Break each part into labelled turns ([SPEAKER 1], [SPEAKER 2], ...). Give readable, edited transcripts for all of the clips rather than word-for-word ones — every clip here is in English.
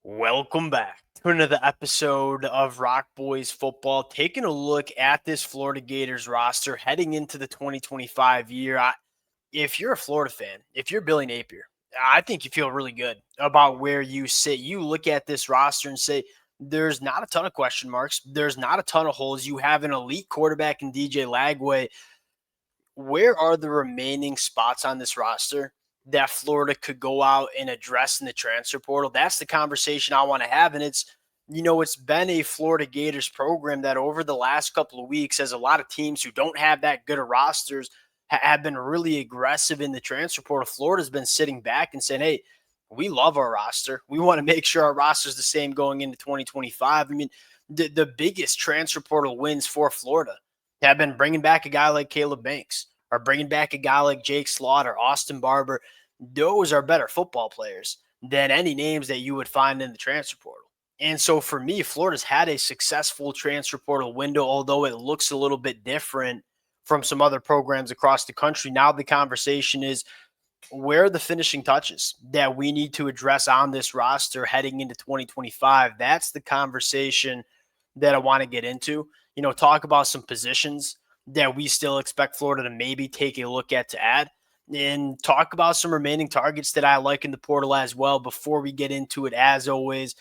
[SPEAKER 1] Welcome back to another episode of Rock Boys Football. Taking a look at this Florida Gators roster heading into the 2025 year. If you're a Florida fan, if you're Billy Napier, I think you feel really good about where you sit. You look at this roster and say, there's not a ton of question marks. There's not a ton of holes. You have an elite quarterback in DJ Lagway. Where are the remaining spots on this roster that Florida could go out and address in the transfer portal? That's the conversation I want to have. And it's been a Florida Gators program that over the last couple of weeks, as a lot of teams who don't have that good of rosters have been really aggressive in the transfer portal. Florida's been sitting back and saying, hey, we love our roster. We want to make sure our roster is the same going into 2025. I mean, the biggest transfer portal wins for Florida have been bringing back a guy like Caleb Banks or bringing back a guy like Jake Slaughter, Austin Barber. Those are better football players than any names that you would find in the transfer portal. And so for me, Florida's had a successful transfer portal window, although it looks a little bit different from some other programs across the country. Now the conversation is, where are the finishing touches that we need to address on this roster heading into 2025? That's the conversation that I want to get into. Talk about some positions that we still expect Florida to maybe take a look at to add, and talk about some remaining targets that I like in the portal as well before we get into it. As always,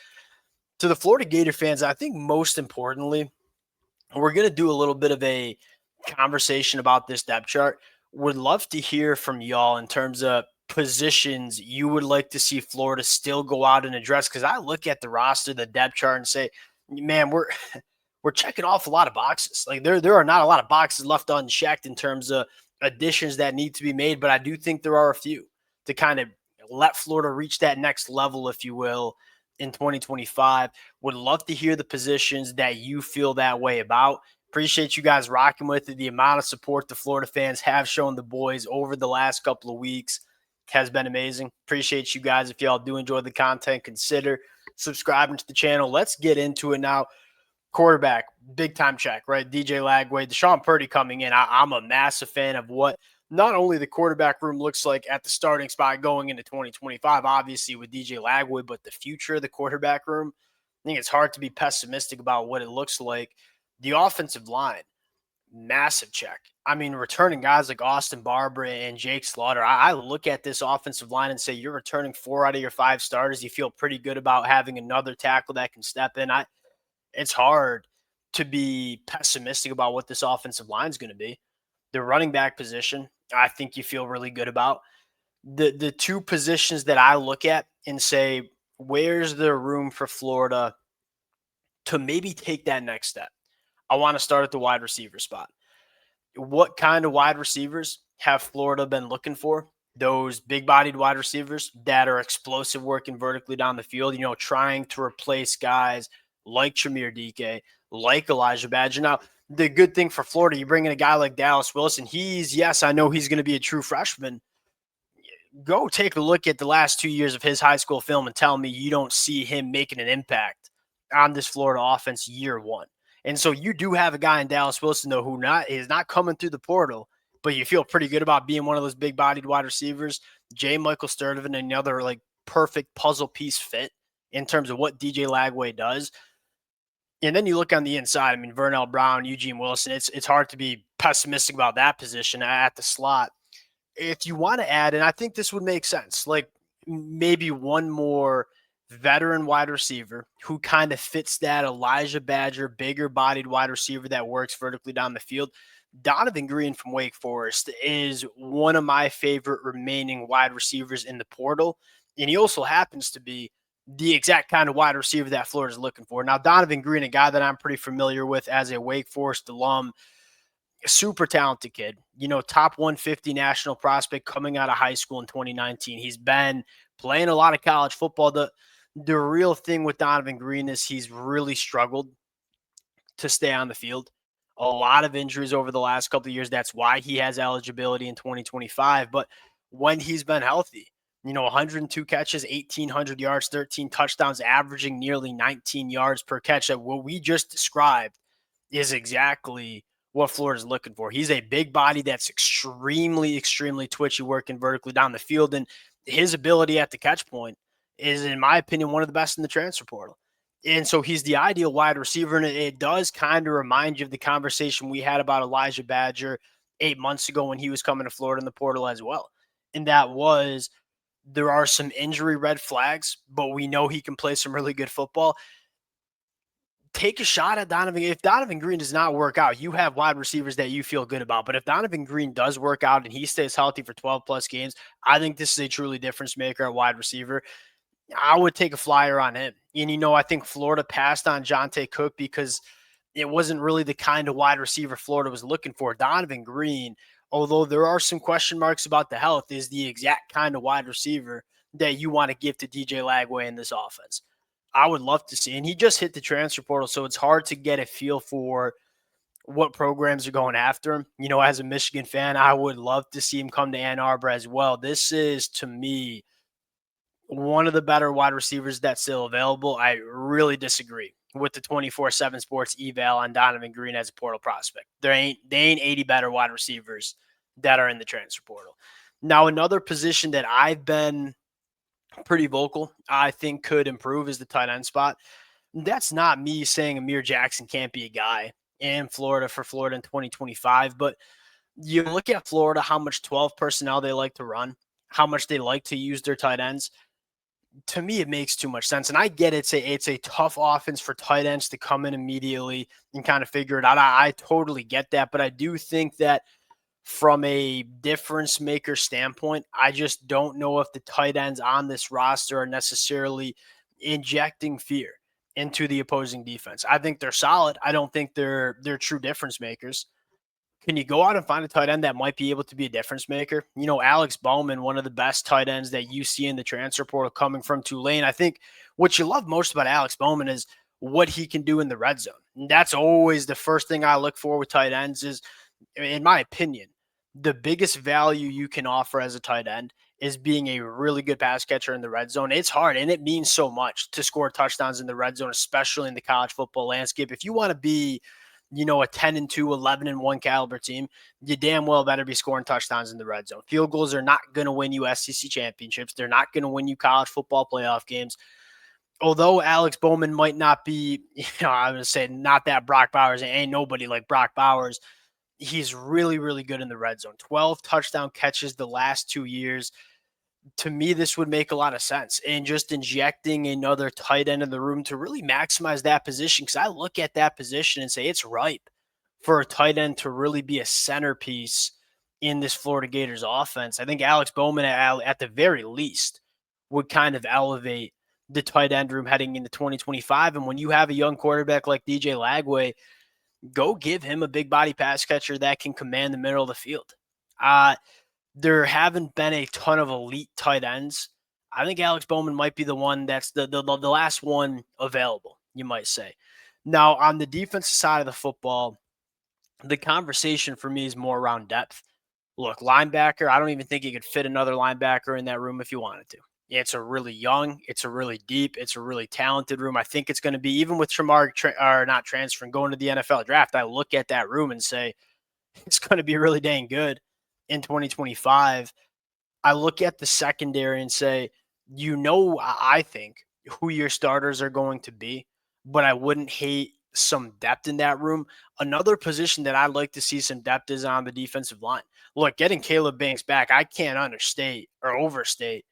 [SPEAKER 1] to the Florida Gator fans, I think most importantly, we're going to do a little bit of a conversation about this depth chart. Would love to hear from y'all in terms of positions you would like to see Florida still go out and address, because I look at the roster, the depth chart, and say, man, we're checking off a lot of boxes. Like there are not a lot of boxes left unchecked in terms of additions that need to be made, but I do think there are a few to kind of let Florida reach that next level, if you will, in 2025. Would love to hear the positions that you feel that way about. Appreciate you guys rocking with it. The amount of support the Florida fans have shown the boys over the last couple of weeks has been amazing. Appreciate you guys. If y'all do enjoy the content, consider subscribing to the channel. Let's get into it now. Quarterback, big time check, right? DJ Lagway, Deshaun Purdy coming in. I'm a massive fan of what not only the quarterback room looks like at the starting spot going into 2025, obviously with DJ Lagway, but the future of the quarterback room. I think it's hard to be pessimistic about what it looks like. The offensive line, massive check. I mean, returning guys like Austin Barber and Jake Slaughter, I look at this offensive line and say, you're returning 4 out of your 5 starters. You feel pretty good about having another tackle that can step in. It's hard to be pessimistic about what this offensive line is going to be. The running back position, I think you feel really good about. The two positions that I look at and say, where's the room for Florida to maybe take that next step? I want to start at the wide receiver spot. What kind of wide receivers have Florida been looking for? Those big-bodied wide receivers that are explosive, working vertically down the field, trying to replace guys like Tremere DK, like Elijah Badger. Now, the good thing for Florida, you bring in a guy like Dallas Wilson. I know he's going to be a true freshman. Go take a look at the last 2 years of his high school film and tell me you don't see him making an impact on this Florida offense year one. And so you do have a guy in Dallas Wilson, though, who is not coming through the portal, but you feel pretty good about being one of those big-bodied wide receivers. J. Michael Sturdivant, another perfect puzzle piece fit in terms of what DJ Lagway does. And then you look on the inside. I mean, Vernell Brown, Eugene Wilson. It's hard to be pessimistic about that position at the slot. If you want to add, and I think this would make sense, like maybe one more veteran wide receiver who kind of fits that Elijah Badger, bigger bodied wide receiver that works vertically down the field. Donovan Green from Wake Forest is one of my favorite remaining wide receivers in the portal. And he also happens to be the exact kind of wide receiver that Florida is looking for. Now, Donovan Green, a guy that I'm pretty familiar with as a Wake Forest alum, super talented kid, top 150 national prospect coming out of high school in 2019. He's been playing a lot of college football. The real thing with Donovan Green is he's really struggled to stay on the field. A lot of injuries over the last couple of years. That's why he has eligibility in 2025. But when he's been healthy, 102 catches, 1,800 yards, 13 touchdowns, averaging nearly 19 yards per catch. That what we just described is exactly what Florida's looking for. He's a big body that's extremely, extremely twitchy, working vertically down the field. And his ability at the catch point is, in my opinion, one of the best in the transfer portal. And so he's the ideal wide receiver. And it does kind of remind you of the conversation we had about Elijah Badger 8 months ago when he was coming to Florida in the portal as well. And that was, there are some injury red flags, but we know he can play some really good football. Take a shot at Donovan. If Donovan Green does not work out, you have wide receivers that you feel good about. But if Donovan Green does work out and he stays healthy for 12 plus games, I think this is a truly difference maker at wide receiver. I would take a flyer on him. And, I think Florida passed on Jonte Cook because it wasn't really the kind of wide receiver Florida was looking for. Donovan Green, although there are some question marks about the health, is the exact kind of wide receiver that you want to give to DJ Lagway in this offense. I would love to see. And he just hit the transfer portal, so it's hard to get a feel for what programs are going after him. As a Michigan fan, I would love to see him come to Ann Arbor as well. This is, to me, one of the better wide receivers that's still available. I really disagree with the 24/7 Sports eval on Donovan Green as a portal prospect. They ain't 80 better wide receivers that are in the transfer portal. Now, another position that I've been pretty vocal, I think could improve is the tight end spot. That's not me saying Amir Jackson can't be a guy in Florida for Florida in 2025, but you look at Florida, how much 12 personnel they like to run, how much they like to use their tight ends. To me, it makes too much sense. And I get it's a tough offense for tight ends to come in immediately and kind of figure it out. I totally get that, but I do think that from a difference maker standpoint, I just don't know if the tight ends on this roster are necessarily injecting fear into the opposing defense. I think they're solid. I don't think they're true difference makers. Can you go out and find a tight end that might be able to be a difference maker? Alex Bowman, one of the best tight ends that you see in the transfer portal coming from Tulane. I think what you love most about Alex Bowman is what he can do in the red zone. And that's always the first thing I look for with tight ends is, in my opinion, the biggest value you can offer as a tight end is being a really good pass catcher in the red zone. It's hard, and it means so much to score touchdowns in the red zone, especially in the college football landscape. If you want to be a 10-2, 11-1 caliber team, you damn well better be scoring touchdowns in the red zone. Field goals are not going to win you SEC championships. They're not going to win you college football playoff games. Although Alex Bowman might not be, I would say not that Brock Bowers. Ain't nobody like Brock Bowers. He's really, really good in the red zone. 12 touchdown catches the last 2 years. To me, this would make a lot of sense. And just injecting another tight end in the room to really maximize that position. Because I look at that position and say it's ripe for a tight end to really be a centerpiece in this Florida Gators offense. I think Alex Bowman, at the very least, would kind of elevate the tight end room heading into 2025. And when you have a young quarterback like DJ Lagway, go give him a big body pass catcher that can command the middle of the field. There haven't been a ton of elite tight ends. I think Alex Bowman might be the one that's the last one available, you might say. Now, on the defensive side of the football, the conversation for me is more around depth. Look, linebacker, I don't even think you could fit another linebacker in that room if you wanted to. It's a really young, it's a really deep, it's a really talented room. I think it's going to be, even with Tremar not transferring, going to the NFL draft, I look at that room and say, it's going to be really dang good in 2025. I look at the secondary and say, I think who your starters are going to be, but I wouldn't hate some depth in that room. Another position that I'd like to see some depth is on the defensive line. Look, getting Caleb Banks back, I can't understate or overstate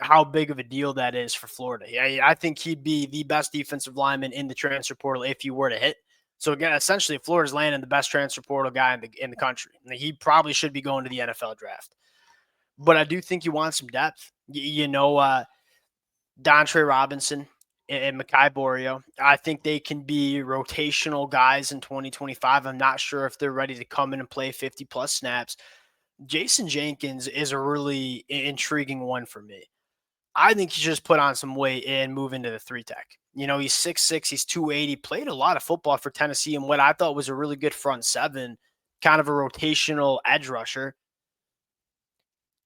[SPEAKER 1] how big of a deal that is for Florida. I think he'd be the best defensive lineman in the transfer portal if you were to hit. So again, essentially, Florida's landing the best transfer portal guy in the country. He probably should be going to the NFL draft. But I do think you want some depth. Dontre Robinson and Mekhi Borio, I think they can be rotational guys in 2025. I'm not sure if they're ready to come in and play 50-plus snaps. Jason Jenkins is a really intriguing one for me. I think he just put on some weight and move into the 3-tech. He's 6'6", he's 280, played a lot of football for Tennessee and what I thought was a really good front seven, kind of a rotational edge rusher.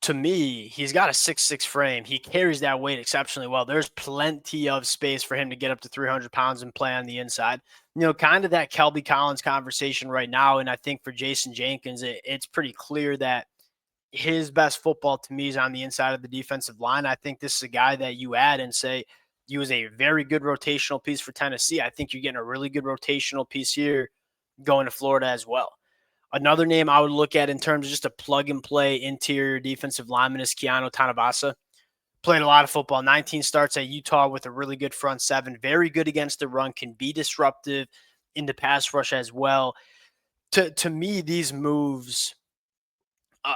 [SPEAKER 1] To me, he's got a 6'6" frame. He carries that weight exceptionally well. There's plenty of space for him to get up to 300 pounds and play on the inside. Kind of that Kelby Collins conversation right now. And I think for Jason Jenkins, it's pretty clear that his best football to me is on the inside of the defensive line. I think this is a guy that you add and say he was a very good rotational piece for Tennessee. I think you're getting a really good rotational piece here going to Florida as well. Another name I would look at in terms of just a plug and play interior defensive lineman is Keanu Tanavasa. Played a lot of football, 19 starts at Utah with a really good front seven, very good against the run, can be disruptive in the pass rush as well. To me, these moves, uh,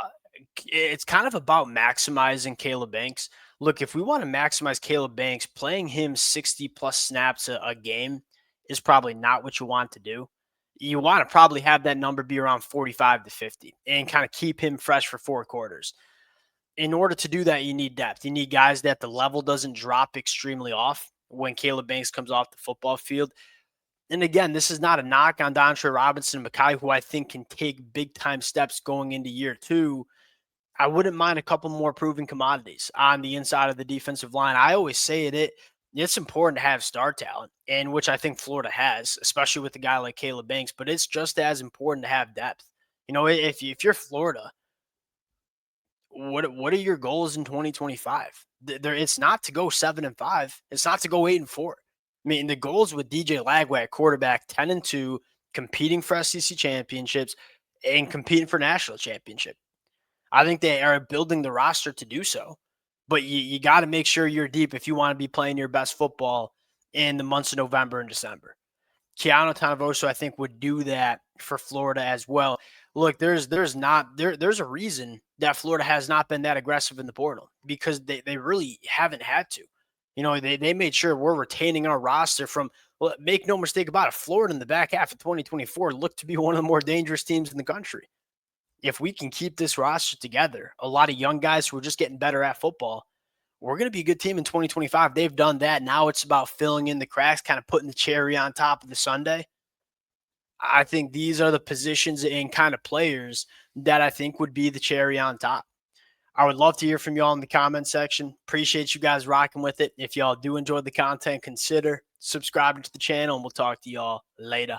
[SPEAKER 1] it's kind of about maximizing Caleb Banks. Look, if we want to maximize Caleb Banks, playing him 60 plus snaps a game is probably not what you want to do. You want to probably have that number be around 45 to 50 and kind of keep him fresh for 4 quarters. In order to do that, you need depth. You need guys that the level doesn't drop extremely off when Caleb Banks comes off the football field. And again, this is not a knock on Dontre Robinson and Mekhi, who I think can take big time steps going into year 2. I wouldn't mind a couple more proven commodities on the inside of the defensive line. I always say it's important to have star talent, and which I think Florida has, especially with a guy like Caleb Banks, but it's just as important to have depth. If you're Florida, what are your goals in 2025? It's not to go 7-5. It's not to go 8-4. I mean, the goals with DJ Lagway at quarterback, 10-2, competing for SEC championships and competing for national championship. I think they are building the roster to do so, but you got to make sure you're deep if you want to be playing your best football in the months of November and December. Keanu Tanavoso, I think, would do that for Florida as well. Look, there's a reason that Florida has not been that aggressive in the portal because they really haven't had to. They made sure we're retaining our roster from, well, make no mistake about it, Florida in the back half of 2024 looked to be one of the more dangerous teams in the country. If we can keep this roster together, a lot of young guys who are just getting better at football, we're going to be a good team in 2025. They've done that. Now it's about filling in the cracks, kind of putting the cherry on top of the sundae. I think these are the positions and kind of players that I think would be the cherry on top. I would love to hear from y'all in the comment section. Appreciate you guys rocking with it. If y'all do enjoy the content, consider subscribing to the channel, and we'll talk to y'all later.